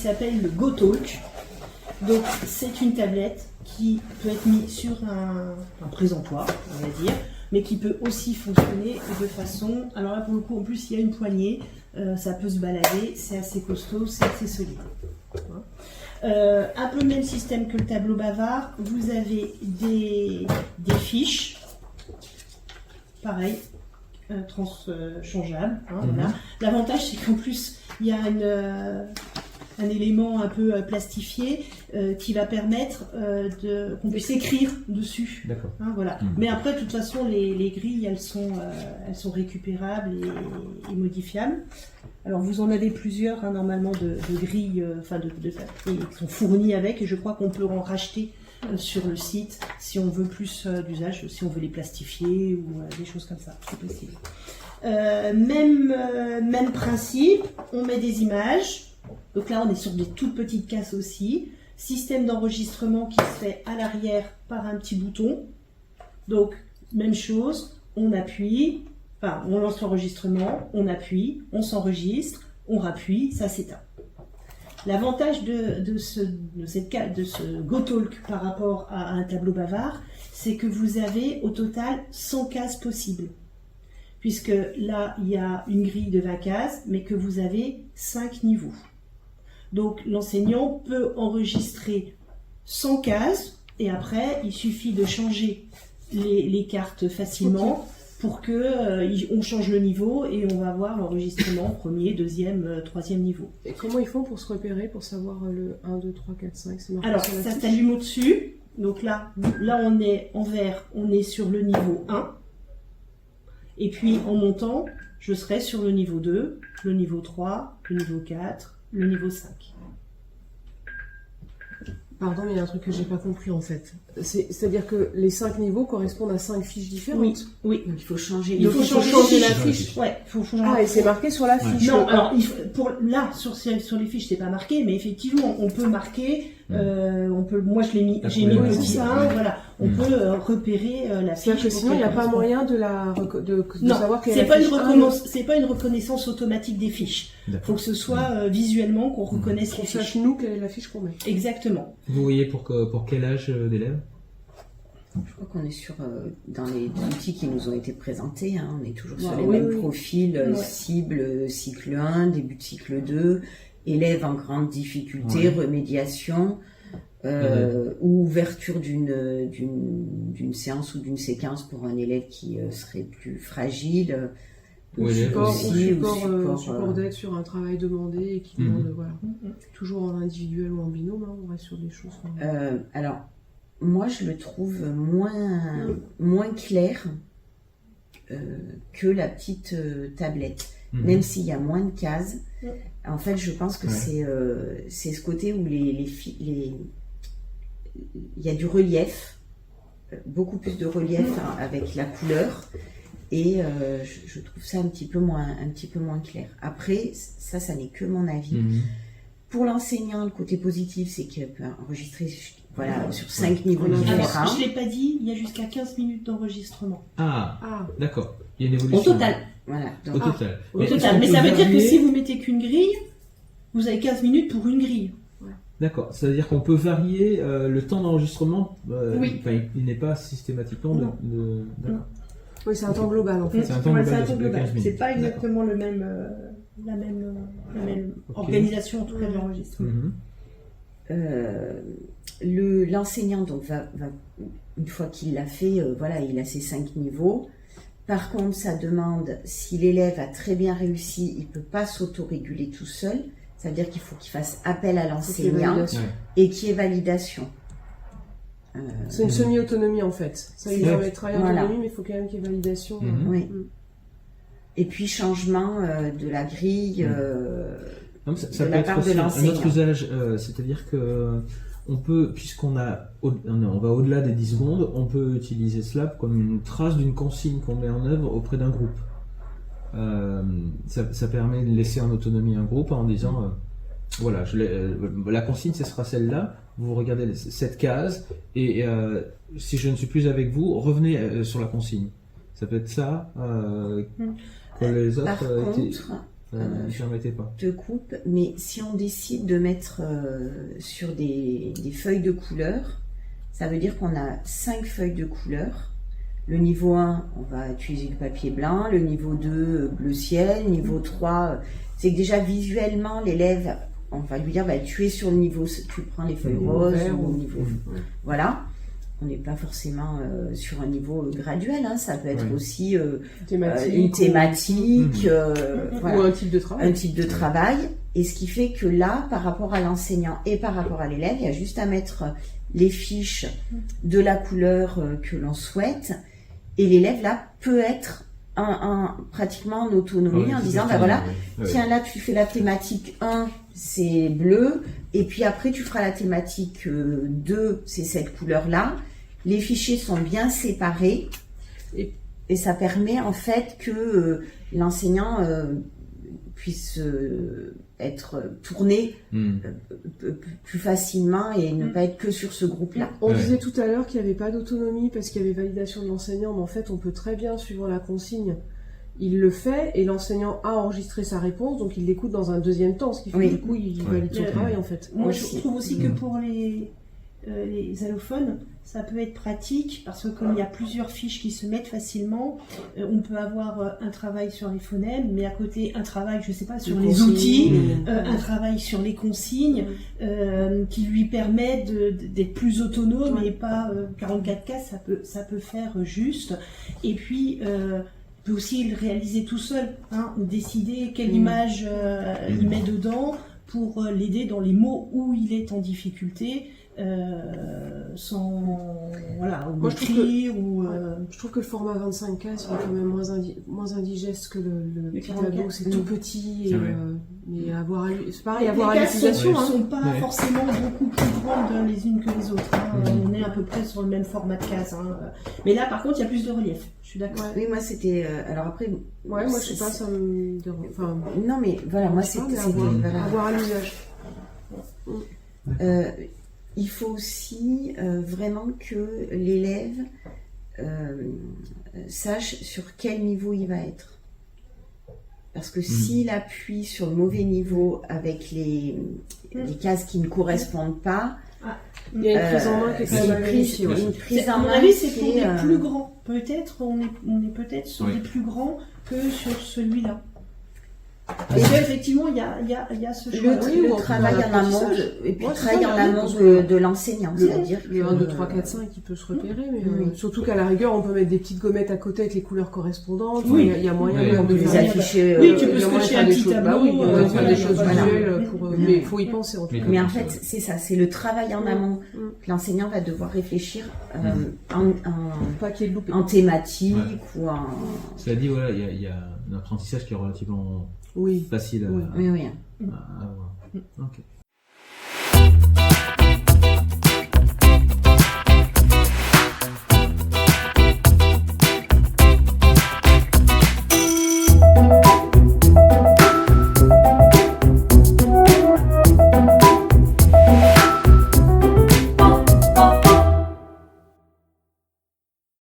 s'appelle le GoTalk. Donc c'est une tablette qui peut être mise sur un présentoir, on va dire, mais qui peut aussi fonctionner de façon... Alors là pour le coup en plus il y a une poignée, ça peut se balader, c'est assez costaud, c'est assez solide. Un peu le même système que le tableau bavard, vous avez des fiches, pareil, changeables. Voilà. L'avantage c'est qu'en plus il y a un élément un peu plastifié qui va permettre qu'on puisse écrire dessus. D'accord. Voilà. Mais après, de toute façon, les grilles, elles sont récupérables et modifiables. Alors, vous en avez plusieurs, normalement, de grilles, qui sont fournies avec, et je crois qu'on peut en racheter sur le site si on veut plus d'usage, si on veut les plastifier ou des choses comme ça. C'est possible. Même principe, on met des images. Donc là, on est sur des toutes petites cases aussi. Système d'enregistrement qui se fait à l'arrière par un petit bouton. Donc, même chose, on appuie, on lance l'enregistrement, on appuie, on s'enregistre, on rappuie, ça s'éteint. L'avantage de ce GoTalk par rapport à un tableau bavard, c'est que vous avez au total 100 cases possibles. Puisque là, il y a une grille de 20 cases, mais que vous avez 5 niveaux. Donc l'enseignant peut enregistrer 100 cases et après il suffit de changer les cartes facilement pour que on change le niveau et on va avoir l'enregistrement premier, deuxième, troisième niveau. Et comment ils font pour se repérer, pour savoir le 1, 2, 3, 4, 5 c'est marqué Alors sur la ça fiche. s'allume au-dessus. Donc là on est en vert, on est sur le niveau 1. Et puis en montant, je serai sur le niveau 2, le niveau 3, le niveau 4, le niveau 5. Pardon, mais il y a un truc que j'ai pas compris en fait. C'est-à-dire que les 5 niveaux correspondent à 5 fiches différentes. Oui. Donc il faut changer Il faut changer la fiche. fiche. Ouais, faut changer. Ah, et c'est marqué sur la fiche. Non, alors là sur les fiches c'est pas marqué, mais effectivement on peut marquer. Moi j'ai mis petit 1, voilà. On peut repérer la fiche. C'est-à-dire que sinon il n'y a pas moyen de savoir quelle c'est est pas la fiche. c'est pas une reconnaissance automatique des fiches. Il faut que ce soit visuellement qu'on reconnaisse les Qu'on sache fiches. nous quelle est la fiche qu'on met. Exactement. Vous voyez pour quel âge d'élèves? Je crois qu'on est sur, dans les outils qui nous ont été présentés, on est toujours sur les Oui, mêmes oui. profils, cible, cycle 1, début de cycle 2, élèves en grande difficulté, remédiation, ou ouverture d'une séance ou d'une séquence pour un élève qui serait plus fragile. Ou Oui, support d'aide sur un travail demandé et qui demande, voilà. Toujours en individuel ou en binôme, on reste sur des choses. Alors, moi je le trouve moins clair que la petite tablette. Même s'il y a moins de cases, en fait je pense que c'est ce côté où il y a du relief, beaucoup plus de relief avec la couleur. Et je trouve ça un petit peu moins clair. Après, ça n'est que mon avis. Pour l'enseignant, le côté positif, c'est qu'il peut enregistrer sur 5 niveaux différents. Alors, je ne l'ai pas dit, il y a jusqu'à 15 minutes d'enregistrement. D'accord. Il y a une évolution. Au total. Voilà. Au total. Mais ça veut dire que si vous mettez qu'une grille, vous avez 15 minutes pour une grille. D'accord. Ça veut dire qu'on peut varier le temps d'enregistrement. Oui. Il n'est pas systématiquement de... D'accord. Oui, c'est un temps global en fait. C'est un temps global. C'est pas exactement la même organisation en tout cas de l'enregistrement. L'enseignant donc va une fois qu'il l'a fait, il a ses 5 niveaux. Par contre, ça demande, si l'élève a très bien réussi, il peut pas s'autoréguler tout seul. Ça veut dire qu'il faut qu'il fasse appel à l'enseignant et qu'il y ait validation. C'est une semi-autonomie en fait. Ça, il va travailler en autonomie, mais il faut quand même qu'il y ait validation. Oui. Et puis changement de la grille ça peut être aussi un autre usage, c'est-à-dire que on peut, puisqu'on va au-delà des 10 secondes, on peut utiliser cela comme une trace d'une consigne qu'on met en œuvre auprès d'un groupe. Ça permet de laisser en autonomie un groupe en disant la consigne ce sera celle-là, vous regardez cette case et si je ne suis plus avec vous, revenez sur la consigne. Ça peut être ça que les autres ne permettait pas. te coupe, mais si on décide de mettre sur des feuilles de couleur, ça veut dire qu'on a 5 feuilles de couleur. Le niveau 1, on va utiliser du papier blanc, le niveau 2, bleu ciel, niveau 3, c'est que déjà visuellement, l'élève, on va lui dire, tu es sur le niveau, tu prends les feuilles roses ou au niveau... Voilà. On n'est pas forcément sur un niveau graduel, hein. Ça peut être aussi une thématique, ou un type de travail. Un type de travail. Et ce qui fait que là, par rapport à l'enseignant et par rapport à l'élève, il y a juste à mettre les fiches de la couleur que l'on souhaite. Et l'élève, là, peut être pratiquement en autonomie en disant, tiens, là, tu fais la thématique 1, c'est bleu. Et puis après, tu feras la thématique 2, c'est cette couleur-là. Les fichiers sont bien séparés et ça permet en fait que l'enseignant puisse être tourné plus facilement et ne pas être que sur ce groupe-là. On disait tout à l'heure qu'il n'y avait pas d'autonomie parce qu'il y avait validation de l'enseignant, mais en fait on peut très bien suivre la consigne. Il le fait et l'enseignant a enregistré sa réponse, donc il l'écoute dans un deuxième temps, ce qui fait que du coup il valide son travail en fait. Moi je trouve aussi que pour les allophones, ça peut être pratique parce que comme il y a plusieurs fiches qui se mettent facilement, on peut avoir un travail sur les phonèmes, mais à côté un travail, je sais pas, sur les outils, un travail sur les consignes, qui lui permet d'être plus autonome et pas 44 cases, ça peut faire juste. Et puis peut aussi le réaliser tout seul, hein, décider quelle image il met dedans pour l'aider dans les mots où il est en difficulté, sans ou écrire je trouve que le format 25 cases est quand même moins indigeste que le petit tableau, c'est tout petit et mais c'est pareil, avoir à l'utilisation. Les cases sont pas forcément beaucoup plus grandes les unes que les autres, hein. On est à peu près sur le même format de cases, hein. Mais là par contre il y a plus de relief, je suis d'accord. Oui, moi c'était alors après moi je sais pas, ça me dérange, enfin non mais voilà, moi c'était avoir à l'usage. Il faut aussi vraiment que l'élève sache sur quel niveau il va être. Parce que s'il appuie sur le mauvais niveau avec les cases qui ne correspondent pas, il y a une prise en main qui est quand même vérifiée. Une prise en à mon main, avis, c'est pour des plus grands. Peut-être, on est peut-être sur des plus grands que sur celui-là. Parce qu'effectivement, il y a ce choix. Le travail en amont, et puis le travail en amont de l'enseignant. C'est-à-dire le 1, 2, 3, 4, 5, il peut se repérer, mais surtout qu'à la rigueur, on peut mettre des petites gommettes à côté avec les couleurs correspondantes. Il y a moyen de les afficher. Oui, tu peux scotcher un petit tableau. Faire des choses visuelles, mais il faut y penser en tout cas. Mais en fait, c'est ça, c'est le travail en amont que l'enseignant va devoir réfléchir en thématique ou en... Cela dit, voilà, il y a un apprentissage qui est relativement facile à avoir. Oui. Ok.